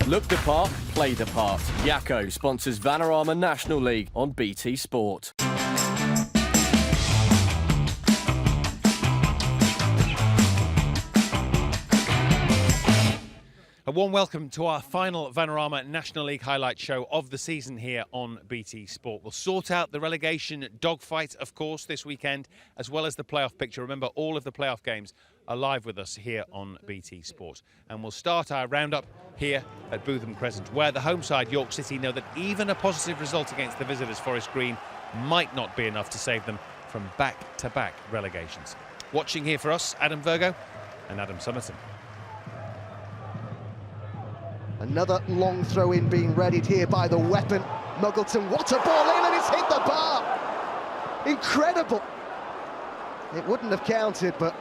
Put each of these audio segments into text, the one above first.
Look the part, play the part. Yakko sponsors Vanarama National League on BT Sport. A warm welcome to our final Vanarama National League highlight show of the season here on BT Sport. We'll sort out the relegation dogfight, of course, this weekend, as well as the playoff picture. Remember, all of the playoff games are live with us here on BT Sport. And we'll start our roundup here at Bootham Crescent, where the home side, York City, know that even a positive result against the visitors, Forest Green, might not be enough to save them from back-to-back relegations. Watching here for us, Adam Virgo and Adam Somerton. Another long throw-in being readied here by the weapon, Muggleton. What a ball in, and it's hit the bar! Incredible! It wouldn't have counted, but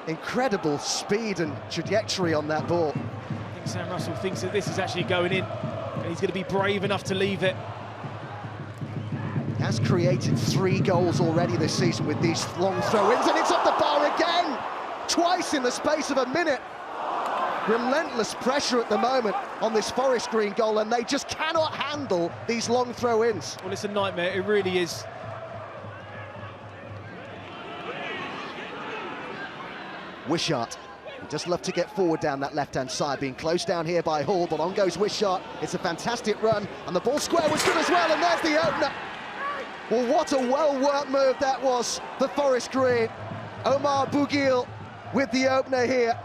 incredible speed and trajectory on that ball. I think Sam Russell thinks that this is actually going in, and he's going to be brave enough to leave it. He has created 3 goals already this season with these long throw-ins, and it's off the bar again! Twice in the space of a minute. Relentless pressure at the moment on this Forest Green goal, and they just cannot handle these long throw-ins. Well, it's a nightmare, it really is. Wishart, he'd just love to get forward down that left-hand side, being closed down here by Hall, but on goes Wishart. It's a fantastic run, and the ball square was good as well, and there's the opener. Well, what a well-worked move that was for Forest Green. Omar Bouguil with the opener here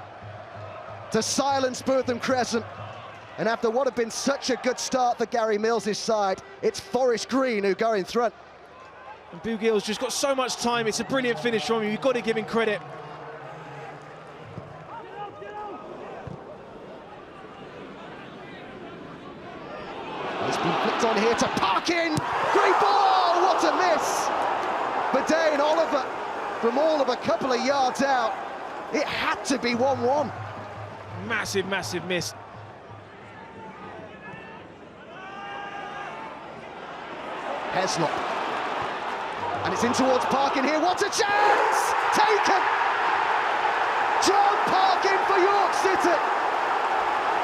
to silence Bootham Crescent. And after what had been such a good start for Gary Mills' side, it's Forest Green who go in front. And Bouguil's just got so much time. It's a brilliant finish from him. You've got to give him credit. It's been flicked on here to Parkin. Great ball, what a miss. But Dane Oliver, from all of a couple of yards out, it had to be 1-1. Massive, massive miss. Heslop. And it's in towards Parkin here. What a chance! Taken! John Parkin for York City.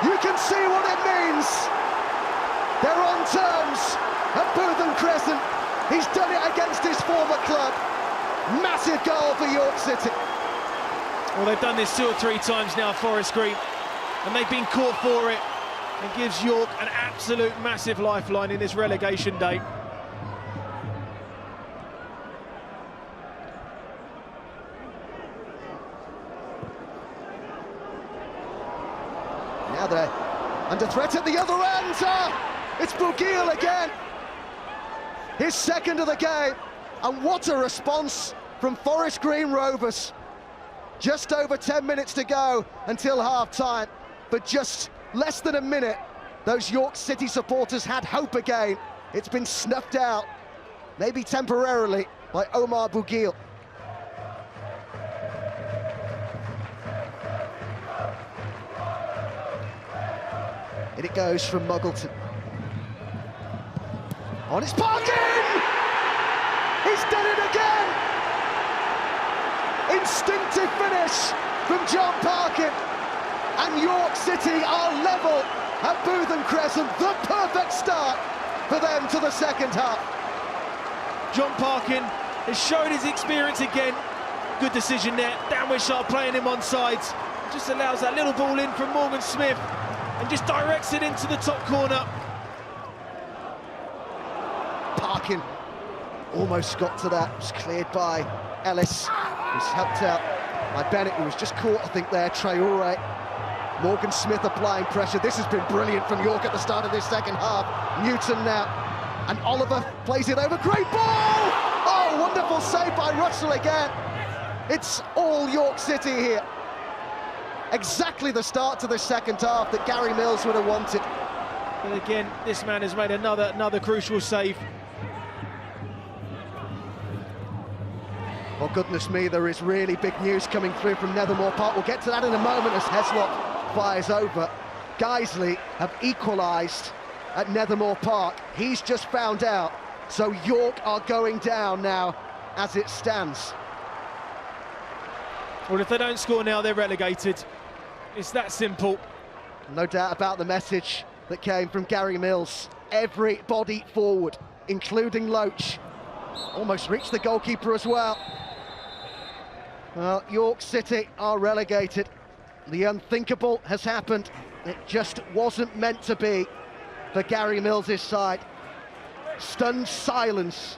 You can see what it means. They're on terms at Bootham Crescent. He's done it against his former club. Massive goal for York City. Well, they've done this 2 or 3 times now, Forest Green, and they've been caught for it. It gives York an absolute massive lifeline in this relegation day. Now they're under threat at the other end. It's Bouguil again. His second of the game. And what a response from Forest Green Rovers. Just over 10 minutes to go until half-time, but just less than a minute, those York City supporters had hope again. It's been snuffed out, maybe temporarily, by Omar Bouguil. In it goes from Muggleton. On its Parkin! He's done it again! Instinctive finish from John Parkin, and York City are level at Bootham Crescent. The perfect start for them to the second half. John Parkin has shown his experience again. Good decision there. Dan Wishart playing him on sides. Just allows that little ball in from Morgan Smith and just directs it into the top corner. Parkin almost got to that. It was cleared by Ellis. He was helped out by Bennett, who was just caught, I think, there. Traore. Morgan Smith applying pressure. This has been brilliant from York at the start of this second half. Newton now. And Oliver plays it over. Great ball! Oh, wonderful save by Russell again. It's all York City here. Exactly the start to the second half that Gary Mills would have wanted. And again, this man has made another crucial save. Oh, goodness me, there is really big news coming through from Nethermoor Park. We'll get to that in a moment as Heslop fires over. Guiseley have equalised at Nethermoor Park. He's just found out. So York are going down now as it stands. Well, if they don't score now, they're relegated. It's that simple. No doubt about the message that came from Gary Mills. Everybody forward, including Loach. Almost reached the goalkeeper as well. Well, York City are relegated. The unthinkable has happened. It just wasn't meant to be for Gary Mills' side. Stunned silence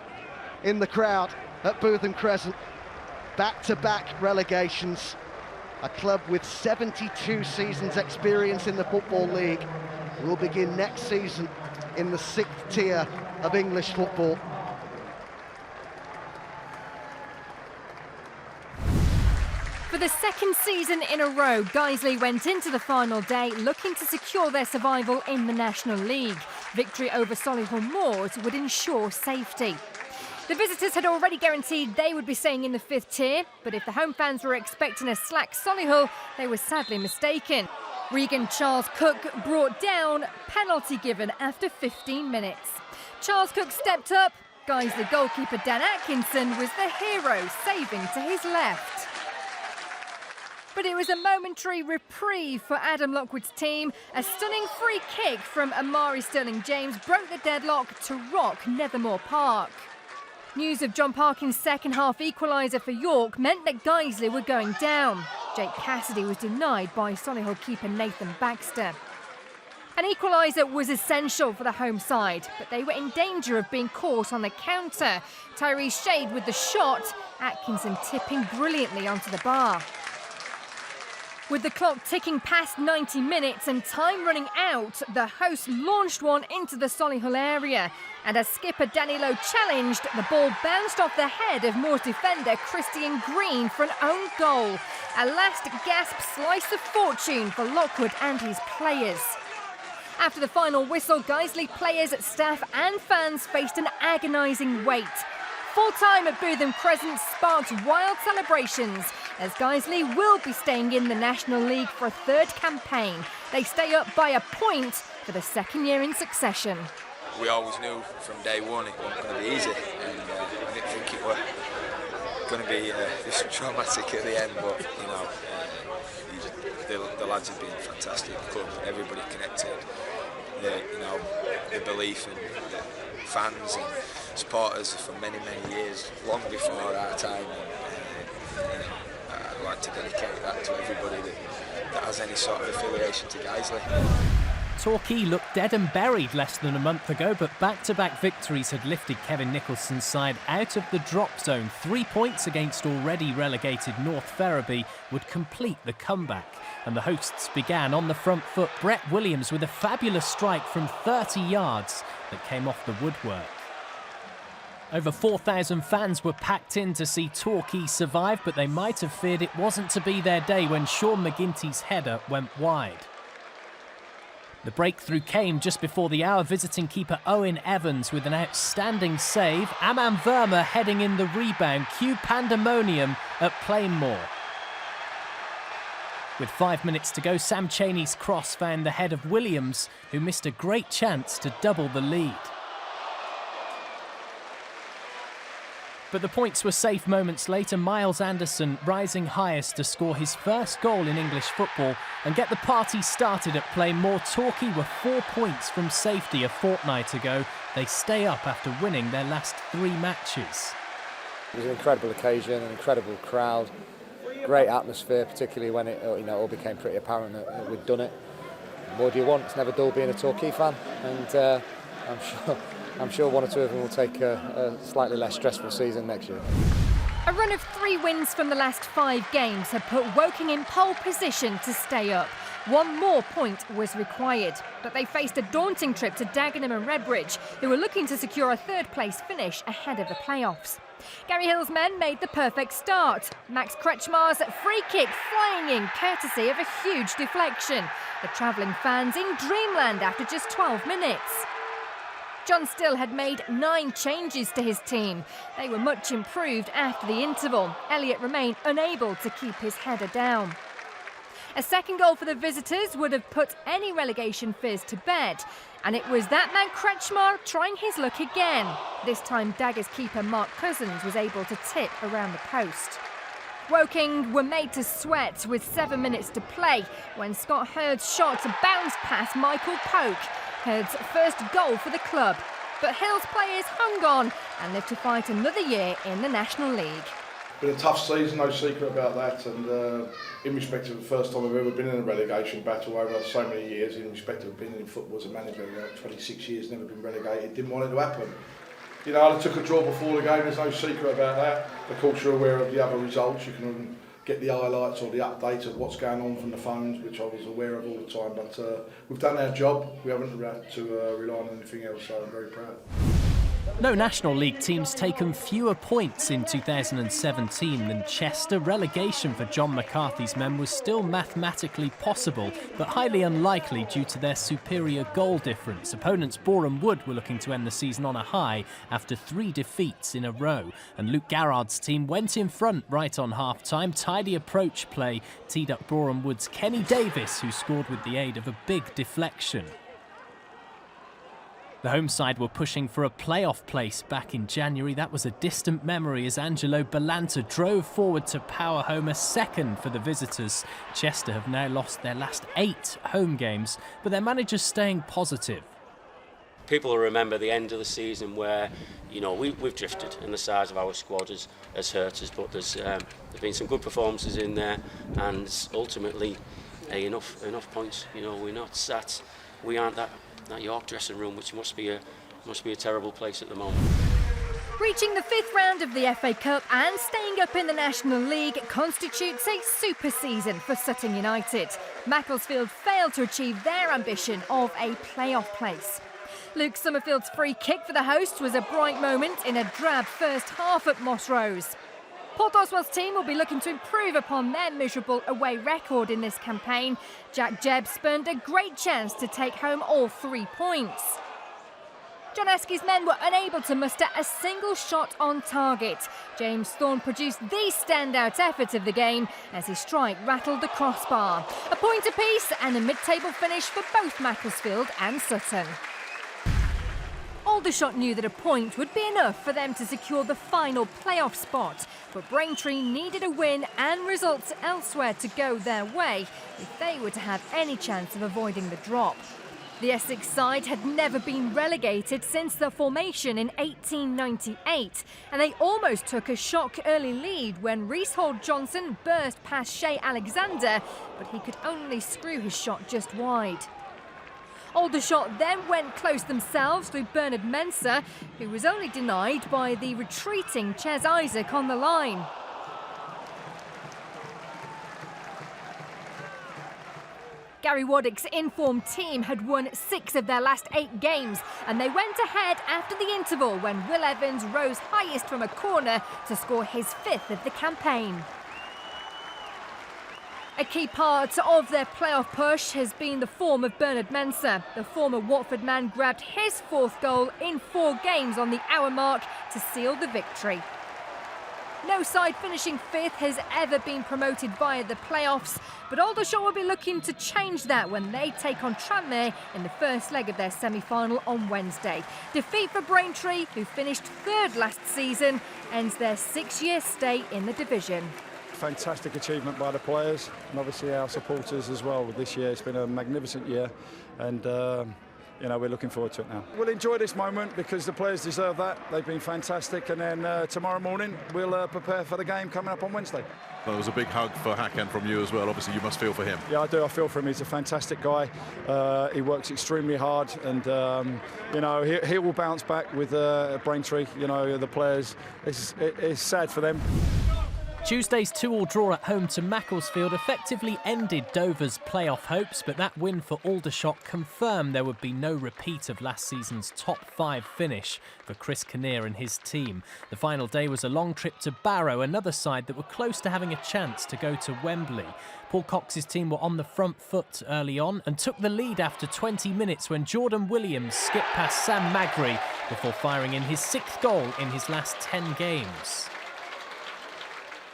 in the crowd at Bootham Crescent. Back-to-back relegations. A club with 72 seasons experience in the Football League will begin next season in the 6th tier of English football. For the second season in a row, Guiseley went into the final day looking to secure their survival in the National League. Victory over Solihull Moors would ensure safety. The visitors had already guaranteed they would be staying in the 5th tier, but if the home fans were expecting a slack Solihull, they were sadly mistaken. Regan Charles Cook brought down, penalty given after 15 minutes. Charles Cook stepped up, Guiseley goalkeeper Dan Atkinson was the hero, saving to his left. But it was a momentary reprieve for Adam Lockwood's team. A stunning free kick from Amari Sterling-James broke the deadlock to rock Nethermoor Park. News of John Parkin's second-half equaliser for York meant that Guiseley were going down. Jake Cassidy was denied by Solihull keeper Nathan Baxter. An equaliser was essential for the home side, but they were in danger of being caught on the counter. Tyrese Shade with the shot, Atkinson tipping brilliantly onto the bar. With the clock ticking past 90 minutes and time running out, the hosts launched one into the Solihull area. And as skipper Danny Lowe challenged, the ball bounced off the head of Moors defender Christian Green for an own goal. A last-gasp slice of fortune for Lockwood and his players. After the final whistle, Guiseley players, staff and fans faced an agonising wait. Full time at Bootham Crescent sparked wild celebrations as Guiseley will be staying in the National League for a 3rd campaign. They stay up by a point for the 2nd year in succession. We always knew from day one it wasn't going to be easy, and I didn't think it was going to be this traumatic at the end, but you know, the lads have been fantastic, the club, everybody connected, the belief in the fans and supporters for many years, long before our time. I'd like to dedicate that to everybody that has any sort of affiliation to Guiseley. Torquay looked dead and buried less than a month ago, but back-to-back victories had lifted Kevin Nicholson's side out of the drop zone. 3 points against already relegated North Ferriby would complete the comeback. And the hosts began on the front foot. Brett Williams with a fabulous strike from 30 yards that came off the woodwork. Over 4,000 fans were packed in to see Torquay survive, but they might have feared it wasn't to be their day when Sean McGinty's header went wide. The breakthrough came just before the hour, visiting keeper Owen Evans with an outstanding save. Aman Verma heading in the rebound. Cue pandemonium at Plainmoor. With 5 minutes to go, Sam Chaney's cross found the head of Williams, who missed a great chance to double the lead. But the points were safe moments later. Miles Anderson rising highest to score his first goal in English football and get the party started at Plainmoor. Torquay were 4 points from safety a fortnight ago. They stay up after winning their last 3 matches. It was an incredible occasion, an incredible crowd, great atmosphere, particularly when it all became pretty apparent that we'd done it. What do you want? It's never dull being a Torquay fan, and I'm sure one or two of them will take a slightly less stressful season next year. A run of 3 wins from the last 5 games had put Woking in pole position to stay up. 1 more point was required, but they faced a daunting trip to Dagenham and Redbridge, who were looking to secure a 3rd place finish ahead of the playoffs. Gary Hill's men made the perfect start. Max Kretschmar's free kick flying in courtesy of a huge deflection. The travelling fans in dreamland after just 12 minutes. John Still had made 9 changes to his team. They were much improved after the interval. Elliott remained unable to keep his header down. A second goal for the visitors would have put any relegation fears to bed. And it was that man Kretschmar trying his luck again. This time Daggers keeper Mark Cousins was able to tip around the post. Woking were made to sweat with 7 minutes to play when Scott Hurd's shot bounced past Michael Poke, Hurd's first goal for the club. But Hill's players hung on and lived to fight another year in the National League. Been a tough season, no secret about that, and in respect of the first time I've ever been in a relegation battle over so many years, in respect of being in football as a manager, 26 years, never been relegated, didn't want it to happen. You know, I took a draw before the game, there's no secret about that. Of course you're aware of the other results, you can get the highlights or the update of what's going on from the phones, which I was aware of all the time, but we've done our job, we haven't had to rely on anything else, so I'm very proud. No National League teams taken fewer points in 2017 than Chester. Relegation for John McCarthy's men was still mathematically possible, but highly unlikely due to their superior goal difference. Opponents Boreham Wood were looking to end the season on a high after 3 defeats in a row. And Luke Garrard's team went in front right on half-time. Tidy approach play teed up Boreham Wood's Kenny Davis, who scored with the aid of a big deflection. The home side were pushing for a playoff place back in January. That was a distant memory as Angelo Balanta drove forward to power home a second for the visitors. Chester have now lost their last 8 home games, but their manager's staying positive. People will remember the end of the season where, you know, we've drifted and the size of our squad has hurt us, but there's been some good performances in there, and ultimately enough points. You know, we aren't that York dressing room, which must be a terrible place at the moment. Reaching the 5th round of the FA Cup and staying up in the National League constitutes a super season for Sutton United. Macclesfield failed to achieve their ambition of a playoff place. Luke Summerfield's free kick for the hosts was a bright moment in a drab first half at Moss Rose. Port Oswald's team will be looking to improve upon their miserable away record in this campaign. Jack Jebb spurned a great chance to take home all 3 points. John Askey's men were unable to muster a single shot on target. James Thorne produced the standout effort of the game as his strike rattled the crossbar. A point apiece and a mid-table finish for both Macclesfield and Sutton. Aldershot knew that a point would be enough for them to secure the final playoff spot, but Braintree needed a win and results elsewhere to go their way if they were to have any chance of avoiding the drop. The Essex side had never been relegated since their formation in 1898, and they almost took a shock early lead when Reece Hall-Johnson burst past Shea Alexander, but he could only screw his shot just wide. Aldershot then went close themselves through Bernard Mensah, who was only denied by the retreating Ches Isaac on the line. Gary Waddick's informed team had won 6 of their last 8 games, and they went ahead after the interval when Will Evans rose highest from a corner to score his 5th of the campaign. A key part of their playoff push has been the form of Bernard Mensah. The former Watford man grabbed his 4th goal in 4 games on the hour mark to seal the victory. No side finishing 5th has ever been promoted via the playoffs, but Aldershot will be looking to change that when they take on Tranmere in the first leg of their semi-final on Wednesday. Defeat for Braintree, who finished 3rd last season, ends their 6-year stay in the division. Fantastic achievement by the players and obviously our supporters as well. This year it's been a magnificent year, and you know, we're looking forward to it now. We'll enjoy this moment because the players deserve that. They've been fantastic, and then tomorrow morning we'll prepare for the game coming up on Wednesday. Well, it was a big hug for Hakan from you as well. Obviously you must feel for him. Yeah, I do. I feel for him. He's a fantastic guy. He works extremely hard, and you know, he will bounce back with Braintree. You know, the players, it's sad for them. Tuesday's 2-2 draw at home to Macclesfield effectively ended Dover's playoff hopes, but that win for Aldershot confirmed there would be no repeat of last season's top 5 finish for Chris Kinnear and his team. The final day was a long trip to Barrow, another side that were close to having a chance to go to Wembley. Paul Cox's team were on the front foot early on and took the lead after 20 minutes when Jordan Williams skipped past Sam Magri before firing in his 6th goal in his last 10 games.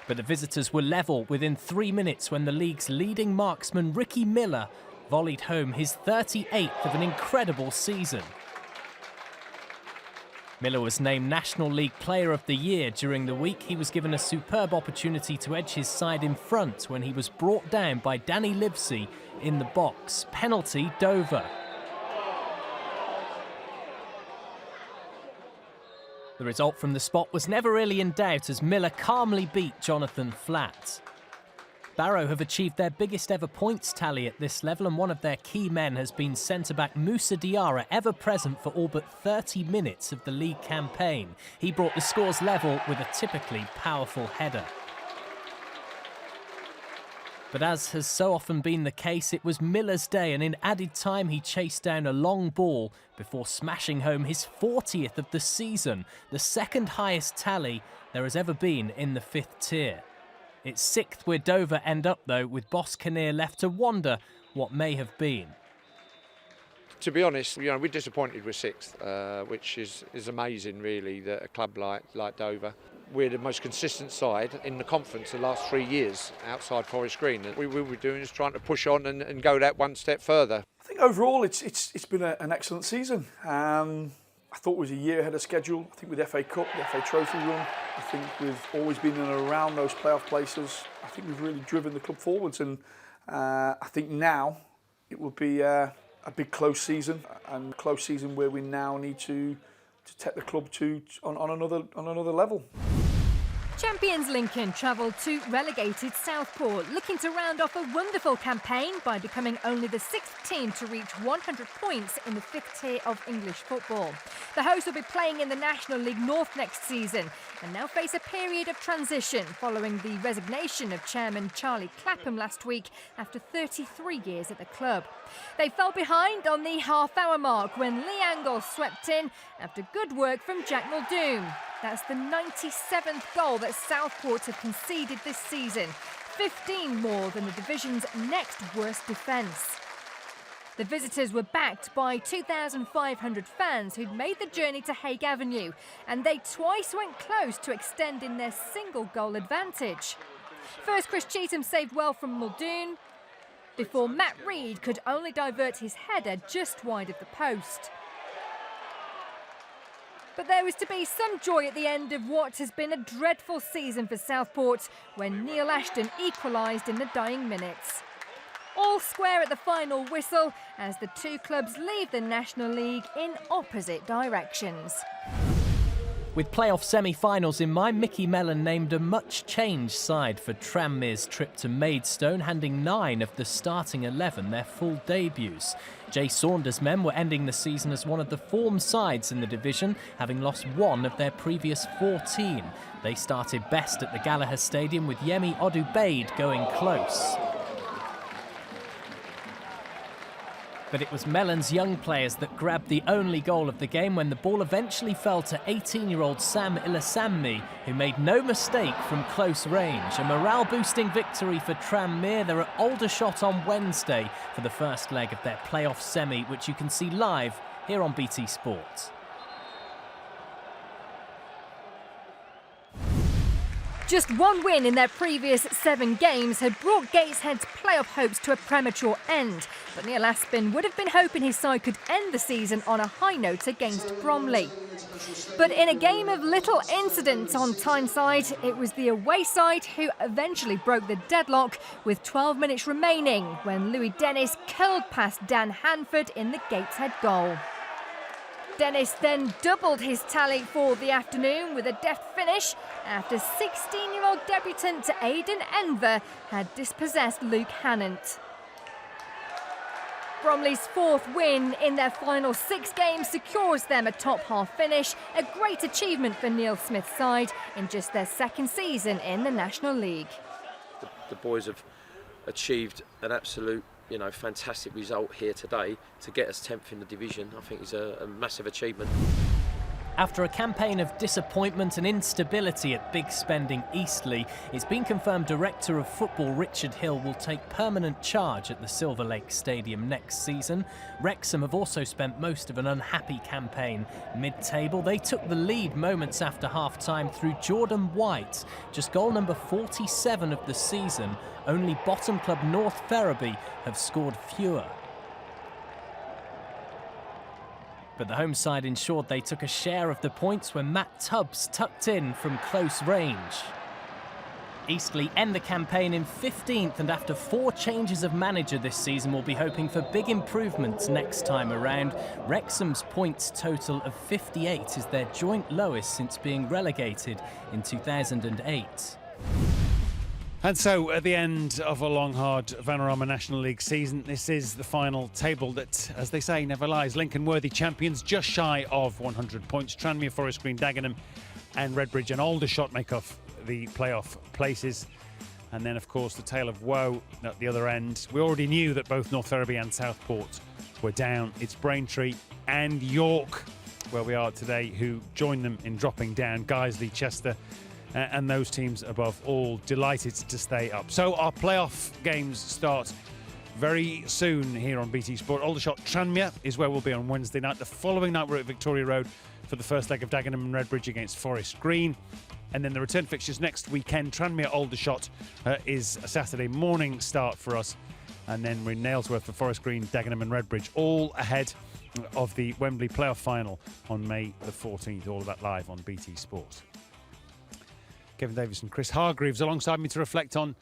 But the visitors were level within 3 minutes when the league's leading marksman Ricky Miller volleyed home his 38th of an incredible season. Miller was named National League Player of the Year during the week. He was given a superb opportunity to edge his side in front when he was brought down by Danny Livesey in the box. Penalty, Dover. The result from the spot was never really in doubt as Miller calmly beat Jonathan Flatt. Barrow have achieved their biggest ever points tally at this level, and one of their key men has been centre-back Moussa Diarra, ever present for all but 30 minutes of the league campaign. He brought the scores level with a typically powerful header. But as has so often been the case, it was Miller's day, and in added time he chased down a long ball before smashing home his 40th of the season, the second highest tally there has ever been in the 5th tier. It's 6th where Dover end up, though, with Boss Kinnear left to wonder what may have been. To be honest, we're disappointed with 6th, which is amazing, really, that a club like Dover. We're the most consistent side in the conference the last 3 years outside Forest Green. We were doing is trying to push on and go that one step further. I think overall it's been an excellent season. I thought it was a year ahead of schedule. I think with the FA Cup, the FA Trophy run, I think we've always been in and around those playoff places. I think we've really driven the club forwards, and I think now it will be a big close season, and a close season where we now need to take the club on another level. Champions Lincoln travelled to relegated Southport, looking to round off a wonderful campaign by becoming only the 6th team to reach 100 points in the 5th tier of English football. The hosts will be playing in the National League North next season and now face a period of transition following the resignation of chairman Charlie Clapham last week after 33 years at the club. They fell behind on the half-hour mark when Lee Angle swept in after good work from Jack Muldoon. That's the 97th goal that Southport have conceded this season, 15 more than the division's next worst defence. The visitors were backed by 2,500 fans who'd made the journey to Hague Avenue, and they twice went close to extending their single goal advantage. First, Chris Cheetham saved well from Muldoon, before Matt Reed could only divert his header just wide of the post. But there was to be some joy at the end of what has been a dreadful season for Southport when Neil Ashton equalised in the dying minutes. All square at the final whistle as the two clubs leave the National League in opposite directions. With playoff semi-finals in mind, Mickey Mellon named a much-changed side for Tranmere's trip to Maidstone, handing 9 of the starting 11 their full debuts. Jay Saunders' men were ending the season as one of the form sides in the division, having lost 1 of their previous 14. They started best at the Gallagher Stadium, with Yemi Odubaid going close. But it was Mellon's young players that grabbed the only goal of the game when the ball eventually fell to 18-year-old Sam Ilasammi, who made no mistake from close range. A morale-boosting victory for Tranmere. They're at Aldershot on Wednesday for the first leg of their playoff semi, which you can see live here on BT Sport. Just one win in their previous 7 games had brought Gateshead's playoff hopes to a premature end. But Neil Aspin would have been hoping his side could end the season on a high note against Bromley. But in a game of little incident on Tyneside, it was the away side who eventually broke the deadlock with 12 minutes remaining when Louis Dennis curled past Dan Hanford in the Gateshead goal. Dennis then doubled his tally for the afternoon with a deft finish after 16-year-old debutant Aidan Enver had dispossessed Luke Hannant. Bromley's 4th win in their final 6 games secures them a top-half finish, a great achievement for Neil Smith's side in just their 2nd season in the National League. The boys have achieved an absolute fantastic result here today to get us 10th in the division. I think is a massive achievement. After a campaign of disappointment and instability at big spending Eastleigh, it's been confirmed Director of Football Richard Hill will take permanent charge at the Silver Lake Stadium next season. Wrexham have also spent most of an unhappy campaign mid-table. They took the lead moments after half-time through Jordan White, just goal number 47 of the season. Only bottom club North Ferriby have scored fewer. but the home side ensured they took a share of the points when Matt Tubbs tucked in from close range. Eastleigh end the campaign in 15th, and after 4 changes of manager this season will be hoping for big improvements next time around. Wrexham's points total of 58 is their joint lowest since being relegated in 2008. And so, at the end of a long, hard Vanarama National League season, this is the final table that, as they say, never lies. Lincoln Worthy champions, just shy of 100 points. Tranmere, Forest Green, Dagenham and Redbridge and Aldershot make off the playoff places. And then, of course, the tale of woe at the other end. We already knew that both North Ferriby and Southport were down. It's Braintree and York, where we are today, who join them in dropping down. Guiseley, Chester and those teams above, all delighted to stay up. So our playoff games start very soon here on BT Sport. Aldershot Tranmere is where we'll be on Wednesday night. The following night we're at Victoria Road for the first leg of Dagenham and Redbridge against Forest Green. And then the return fixtures next weekend. Tranmere Aldershot is a Saturday morning start for us. And then we're in Nailsworth for Forest Green, Dagenham and Redbridge, all ahead of the Wembley playoff final on May the 14th. All of that live on BT Sport. Kevin Davis and Chris Hargreaves alongside me to reflect on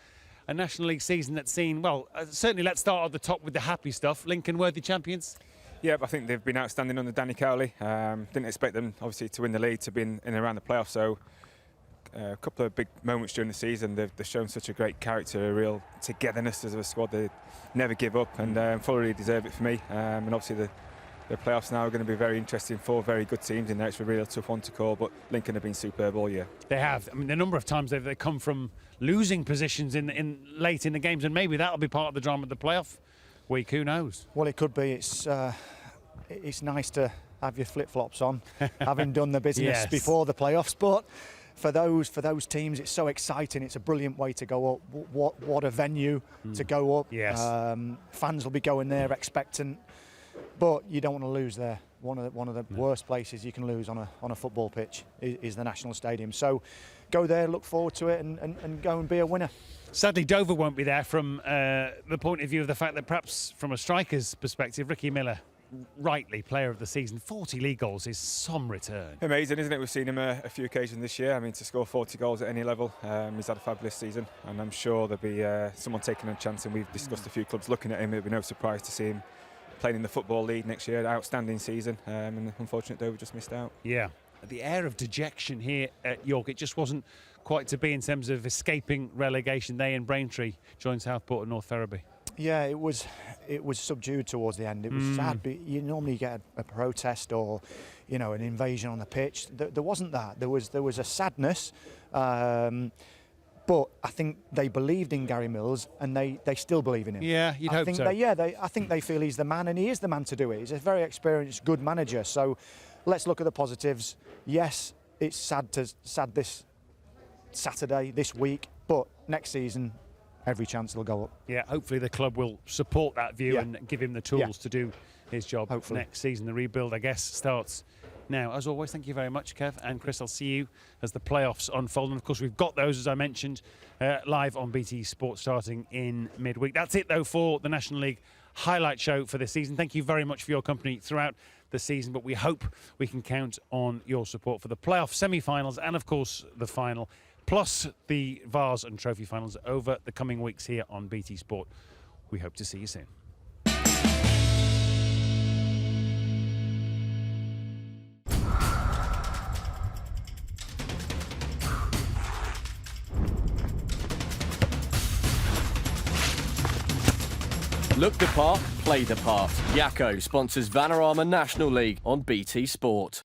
a National League season that's seen, well, certainly let's start at the top with the happy stuff. Lincoln Worthy champions. Yeah, I think they've been outstanding under Danny Cowley. Didn't expect them, obviously, to win the league, to be in and around the playoffs. So a couple of big moments during the season. They've shown such a great character, a real togetherness as a squad. They never give up, and fully deserve it for me. And obviously the playoffs now are going to be very interesting. 4 very good teams in there. It's a real tough one to call, but Lincoln have been superb all year. They have. I mean, the number of times they've come from losing positions in late in the games, and maybe that'll be part of the drama of the playoff week. Who knows? Well, it could be. It's nice to have your flip-flops on, having done the business before the playoffs, but for those teams, it's so exciting. It's a brilliant way to go up. What a venue to go up. Yes. Fans will be going there expectant, but you don't want to lose there. One of the worst places you can lose on a football pitch is the National Stadium. So go there, look forward to it, and go and be a winner. Sadly, Dover won't be there from the point of view of the fact that perhaps from a striker's perspective, Ricky Miller, rightly player of the season, 40 league goals is some return. Amazing, isn't it? We've seen him a few occasions this year. I mean, to score 40 goals at any level, he's had a fabulous season, and I'm sure there'll be someone taking a chance, and we've discussed a few clubs looking at him. It'll be no surprise to see him playing in the Football League next year. Outstanding season, and unfortunately Dover just missed out. Yeah, the air of dejection here at York, it just wasn't quite to be in terms of escaping relegation. They and Braintree joined Southport and North Ferriby. Yeah, it was subdued towards the end. It was sad, but you normally get a protest or, an invasion on the pitch. There wasn't that. There was a sadness, but I think they believed in Gary Mills, and they still believe in him. Yeah, you'd hope so. I think they feel he's the man, and he is the man to do it. He's a very experienced, good manager. So let's look at the positives. Yes, it's sad this Saturday, this week, but next season, every chance they'll go up. Yeah, hopefully the club will support that view and give him the tools to do his job next season. The rebuild, I guess, starts now. As always, thank you very much, Kev and Chris. I'll see you as the playoffs unfold. And of course, we've got those, as I mentioned, live on BT Sport starting in midweek. That's it, though, for the National League highlight show for this season. Thank you very much for your company throughout the season, but we hope we can count on your support for the playoff semi-finals and, of course, the final, plus the Vase and Trophy finals over the coming weeks here on BT Sport. We hope to see you soon. Look the part, play the part. Yakko sponsors Vanarama National League on BT Sport.